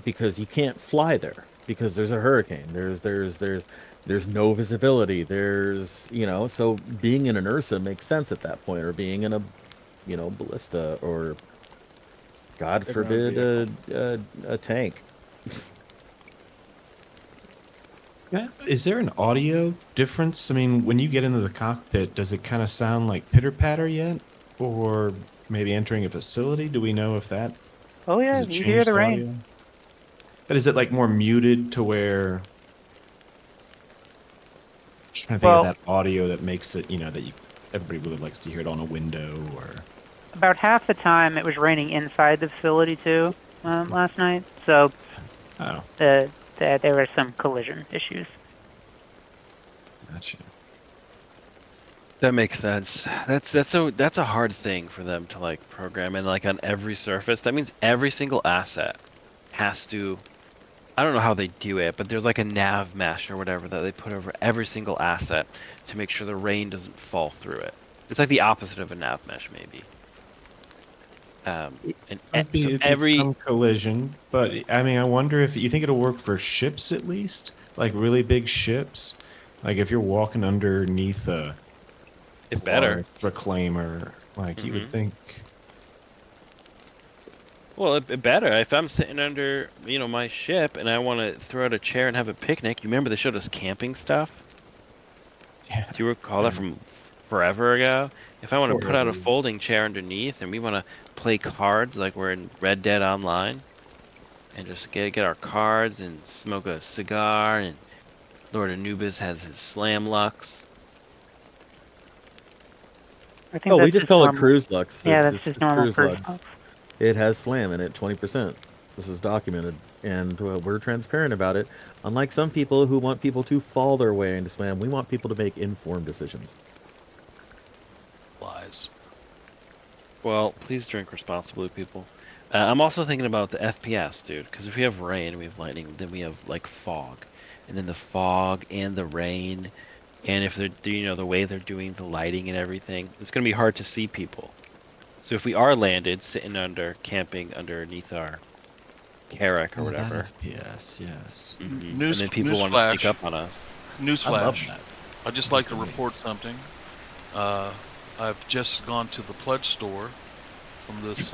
Because you can't fly there because there's a hurricane. There's no visibility. So being in an Ursa makes sense at that point, or being in a, ballista, or God A ground forbid, vehicle. a tank. Yeah. Is there an audio difference? I mean, when you get into the cockpit, does it kind of sound like pitter patter yet? Or maybe entering a facility? Do we know if that Oh does yeah, it you hear change the the rain. audio? But is it like more muted to where just trying to think of Well, that audio that makes it, that everybody really likes to hear it on a window or about half the time it was raining inside the facility too last night, so oh, there were some collision issues. gotcha. That makes sense. That's a hard thing for them to like program and like on every surface. That means every single asset has to. I don't know how they do it, but there's like a nav mesh or whatever that they put over every single asset to make sure the rain doesn't fall through it. It's like the opposite of a nav mesh, maybe. So It'd be every some collision, but I mean, I wonder if you think it'll work for ships at least, like really big ships. Like if you're walking underneath a it better. large reclaimer, like you would Mhm. think. Well, it better. If I'm sitting under, my ship and I want to throw out a chair and have a picnic, you remember they showed us camping stuff? Yeah. Do you recall that from forever ago? If I want to put out a Forever. folding chair underneath and we want to play cards like we're in Red Dead Online and just get our cards and smoke a cigar and Lord Anubis has his Slam Lux. I think Oh, we that's just call it normal. Cruz Lux. Yeah, It's, that's it's, just it's normal Cruz cruise Lux. lux. It has slam in it, 20%. This is documented, and we're transparent about it. Unlike some people who want people to fall their way into slam, we want people to make informed decisions. Lies. Well, please drink responsibly, people. I'm also thinking about the FPS, dude, because if we have rain, we have lightning, then we have like fog, and then the fog and the rain, and if they're, the way they're doing the lighting and everything, it's gonna be hard to see people. So if we are landed, sitting camping underneath our Carrack or Oh, that whatever, FPS, yes. and then people want to sneak up on us. I love Newsflash. that. I'd just like to report something. I've just gone to the pledge store from this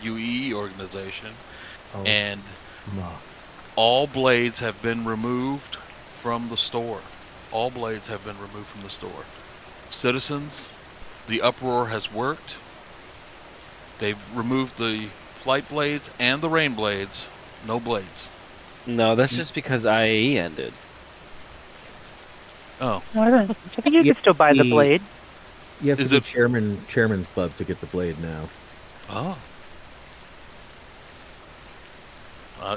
UE organization, Oh, and ma. all blades have been removed from the store. All blades have been removed from the store. Citizens, the uproar has worked. They've removed the flight blades and the rain blades. No blades. No, that's just because IAE ended. Oh, I think you Yeah, can still buy the the- blade. You have Is to it- be chairman's club to get the blade now. oh.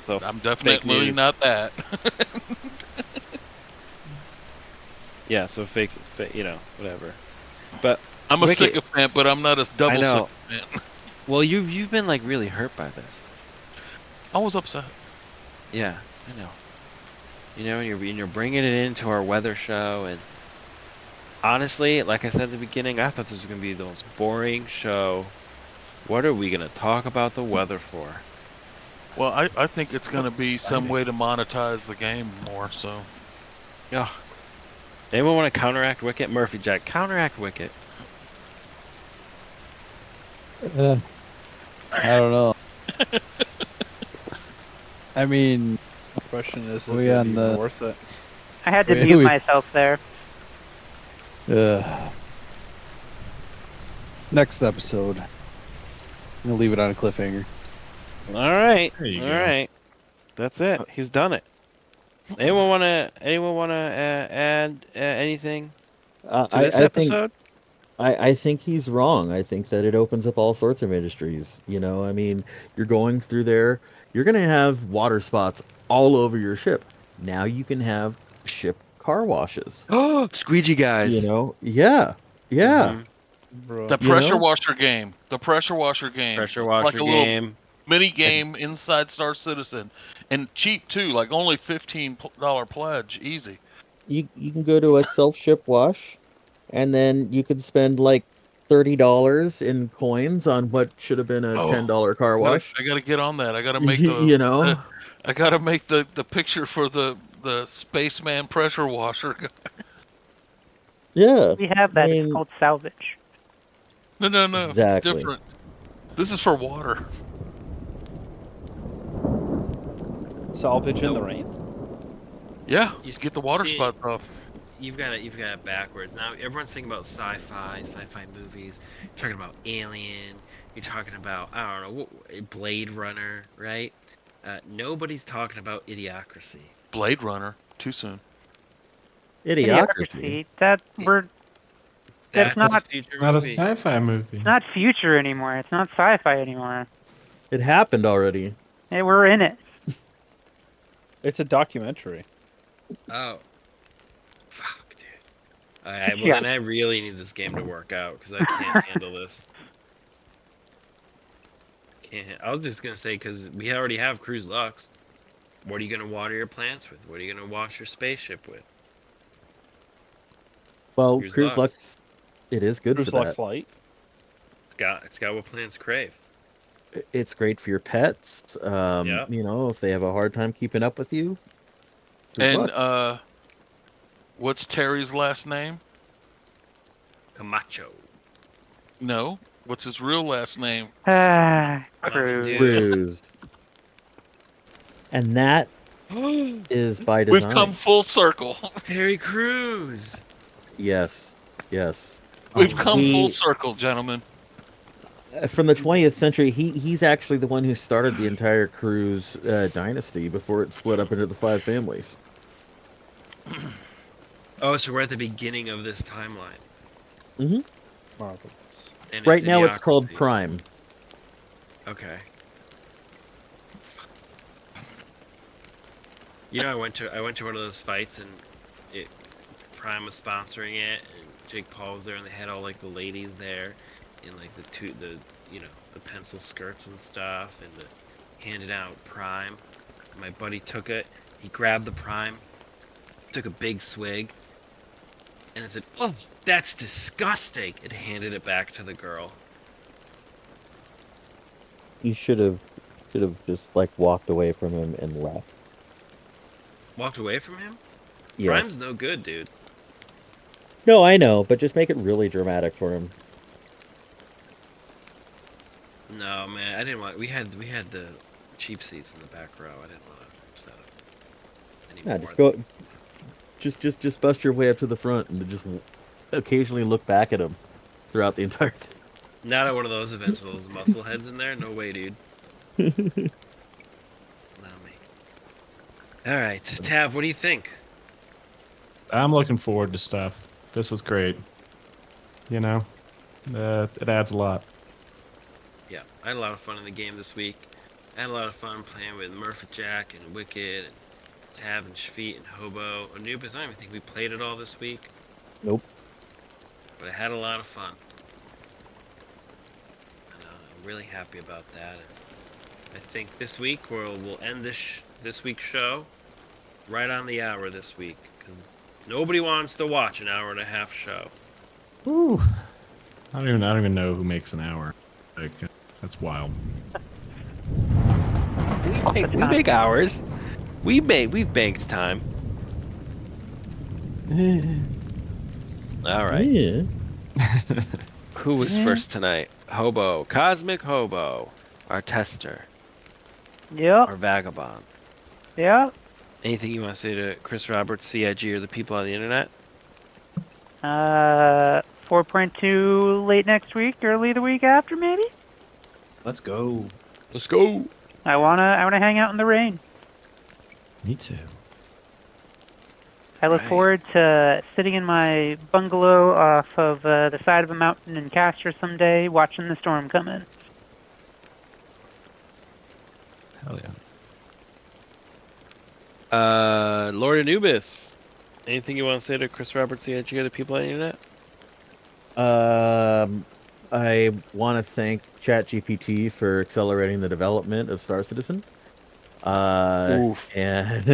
So I'm fake definitely news. not that. Yeah, so fake, whatever. But I'm a Wicked- sycophant, but I'm not a double know. sycophant. well, you've been like really hurt by this. I was upset. Yeah, I know. And you're bringing it into our weather show, and honestly, like I said at the beginning, I thought this was gonna be the most boring show. What are we gonna talk about the weather for? Well, I think it's going to be some exciting. way to monetize the game more, so. Yeah. Anyone want to counteract Wicket? Murphy Jack, counteract Wicket. I don't know. I mean, The question is We it on even the- worth it? I had to Wait, mute we- myself there. next episode. I'm gonna leave it on a cliffhanger. All right. There you All go. right. That's it. He's done it. Anyone wanna add anything to this I think episode? I think he's wrong. I think that it opens up all sorts of industries. You know, I mean, you're going through there, you're gonna have water spots all over your ship. Now you can have ship car washes. Oh, squeegee You guys. know, yeah, yeah. Mm-hmm. The Bro. You pressure know, washer game. The pressure washer game. Pressure Like washer a little game. mini game inside Star Citizen, and cheap too. Like only $15 pledge, easy. you can go to a self ship wash, and then you could spend like $30 in coins on what should have been a Oh, $10 car wash. I gotta get on that. I gotta make You know, I gotta make the picture for the spaceman pressure washer. yeah. We have I that. It's mean, called salvage. No, it's exactly. different. This is for water. Salvage in the rain. Yeah, You get the water see- spots off. You've got it backwards. Now everyone's thinking about sci-fi movies. You're talking about Alien. You're talking about, I don't know, Blade Runner, right? Nobody's talking about Idiocracy. Blade Runner. Too soon. Idiocracy. That's That's not- a future Not a movie. sci-fi movie. it's not future anymore. It's not sci-fi anymore. It happened already. Hey, we're in it. It's a documentary. Oh. Fuck, dude. Alright, well Yeah. then I really need this game to work out, because I can't handle this. I was just gonna say, because we already have Cruz Lux. What are you gonna water your plants with? What are you gonna wash your spaceship with? Well, Cruz Cruz Lux. Lux, it is good Cruz for Lux that. Light. It's got what plants crave. It's great for your pets. Yeah. You know, if they have a hard time keeping up with you. Cruz And Lux. what's Terry's last name? Camacho. No. What's his real last name? Crew. Dude. Cruz. And that is by We've design. come full circle. Harry Cruz. Yes. Yes. We've come full We- circle, gentlemen. From the 20th century, he's actually the one who started the entire Cruz dynasty before it split up into the 5 families. Oh, so we're at the beginning of this timeline. Marvelous. And Right now, it's called Idiocracy. Prime. Okay. You know, I went to one of those fights, and Prime was sponsoring it, and Jake Paul was there, and they had all like the ladies there, in like the pencil skirts and stuff, and handed out Prime. And my buddy took it. He grabbed the Prime, took a big swig, and I said, "Oh, that's disgusting!" and handed it back to the girl. You should have just like walked away from him and left. Walked away from him? Yes. Prime's no good, dude. No, I know, but just make it really dramatic for him. No, man, I didn't want. We had the cheap seats in the back row. I didn't want to upset him anymore. Yeah, just go. Just bust your way up to the front and just occasionally look back at him throughout the entire thing. Not at one of those events with those muscle heads in there. No way, dude. Not me. All right, Tav, what do you think? I'm looking forward to stuff. This is great. You know, it adds a lot. Yeah, I had a lot of fun in the game this week. I had a lot of fun playing with Murph Jack and Wicked and Tav and Shveet and Hobo. Anubis, I don't even think we played it all this week. Nope. But I had a lot of fun. And, I'm really happy about that. And I think this week we'll end this week's show right on the hour this week, because nobody wants to watch an hour and a half show. Ooh. I don't even know who makes an hour. Like, that's wild. We make hours. We've banked time. All right. Yeah. Who was first tonight? Hobo, Cosmic Hobo, our tester, Yep. our vagabond. Yep. Anything you want to say to Chris Roberts, CIG, or the people on the internet? 4.2 late next week, early the week after, maybe. Let's go. Let's go. I wanna hang out in the rain. Me too. I look Right. forward to sitting in my bungalow off of the side of a mountain in Castor someday, watching the storm come in. Hell yeah. Lord Anubis, anything you want to say to Chris Roberts, CIG, or the people on the internet? I want to thank ChatGPT for accelerating the development of Star Citizen. Oof. And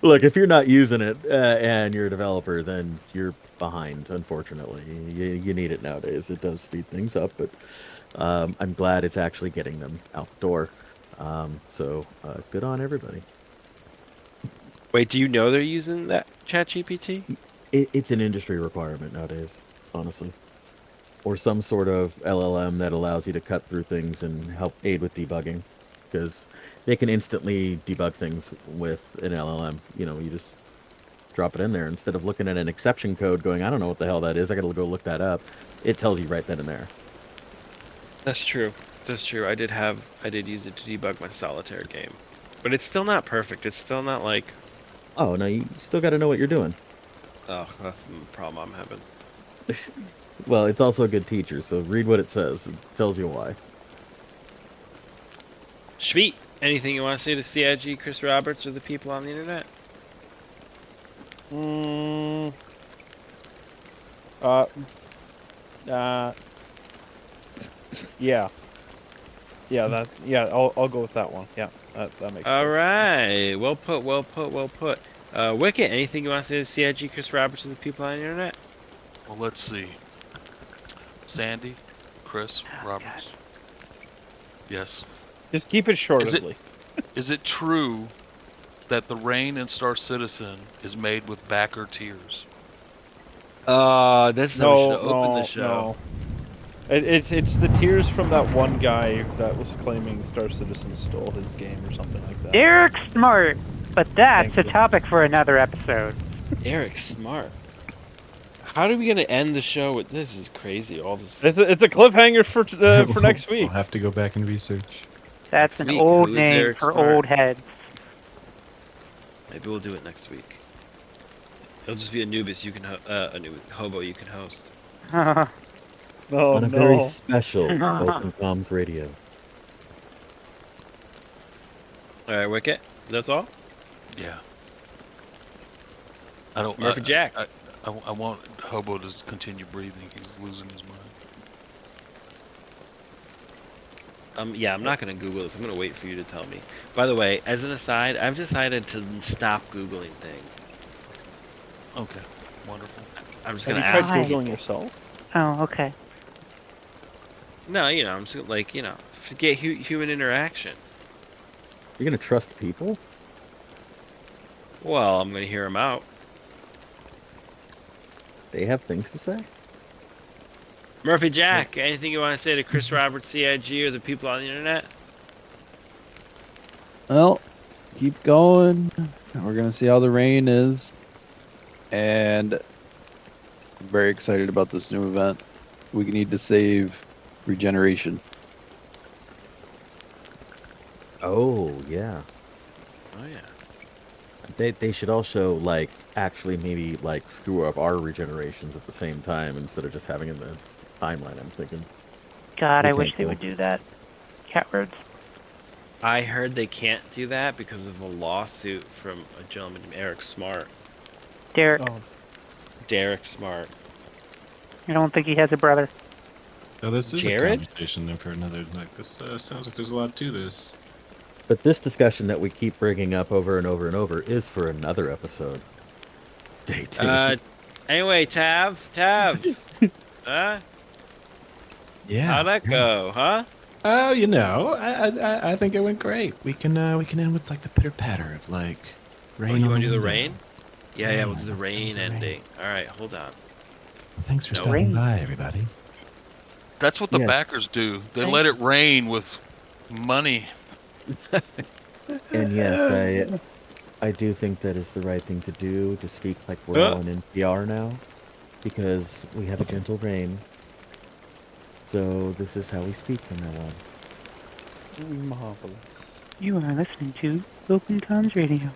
look, if you're not using it and you're a developer, then you're behind. Unfortunately, you need it nowadays. It does speed things up, but I'm glad it's actually getting them out the door. So good on everybody. Wait, do you know they're using that ChatGPT? It's an industry requirement nowadays, honestly. Or some sort of LLM that allows you to cut through things and help aid with debugging. Because they can instantly debug things with an LLM. You know, you just drop it in there. Instead of looking at an exception code going, I don't know what the hell that is, I gotta go look that up. It tells you right then and there. That's true. That's true. I did use it to debug my solitaire game. But it's still not perfect. It's still not like, Oh, no, you still gotta know what you're doing. oh, that's the problem I'm having. Well, it's also a good teacher, so read what it says. It tells you why. Shveet, anything you want to say to CIG, Chris Roberts, or the people on the internet? Mm, yeah. I'll go with that one. Yeah, that makes All sense. right. Well put, well put, well put. Wicket, anything you want to say to CIG, Chris Roberts, or the people on the internet? Well, let's see. Sandy, Chris, Roberts. Yes. Just keep it short, Is it- Lee. Is it true that the rain in Star Citizen is made with backer tears? That's how we should open the show. No. It's the tears from that one guy that was claiming Star Citizen stole his game or something like that. Derek Smart, but that's Thank a you. topic for another episode. Eric Smart. How are we gonna end the show with this? Is crazy. All this. It's a cliffhanger for next week. I'll have to go back and research. That's Next an week, old who is name Eric for Smart? old heads. Maybe we'll do it next week. It'll just be Anubis. You can Hobo. You can host. Oh On a very no. special Open Comms Radio. All right, Wicket. That's all. Yeah. I don't. Murphy Jack. I want Hobo to continue breathing. He's losing his mind. Yeah, I'm not gonna Google this. I'm gonna wait for you to tell me. By the way, as an aside, I've decided to stop Googling things. Okay. Wonderful. I'm just Have gonna you tried ask. Hi. Googling yourself? Oh, okay. No, I'm just like, to get human interaction. You're gonna trust people? Well, I'm gonna hear them out. They have things to say? Murphy Jack, anything you want to say to Chris Roberts, CIG, or the people on the internet? Well, keep going. We're gonna see how the rain is, and I'm very excited about this new event. We need to save regeneration. Oh, yeah. Oh yeah. They should also, like, actually maybe, like, screw up our regenerations at the same time instead of just having it in the timeline, I'm thinking. God, We I wish can't they go. would do that. Catwords. I heard they can't do that because of a lawsuit from a gentleman named Eric Smart. Derek, Oh. Derek Smart. I don't think he has a brother. No, this is Jared? a conversation then for another. Like this sounds like there's a lot to this. But this discussion that we keep bringing up over and over and over is for another episode. Stay tuned. Anyway, Tav, huh? Yeah. How'd that go, huh? Oh, I think it went great. We can end with like the pitter patter of like rain. Oh, you on want to do the window. rain? Yeah, we'll do the let's go rain with the rain. ending. All right, hold on. Thanks for No. stopping Rain. by, everybody. That's what the Yes. backers do. They let it rain with money. And yes, I do think that is the right thing to do, to speak like we're all in NPR now, because we have a gentle rain. So this is how we speak from now on. Marvelous. You are listening to Open Comms Radio.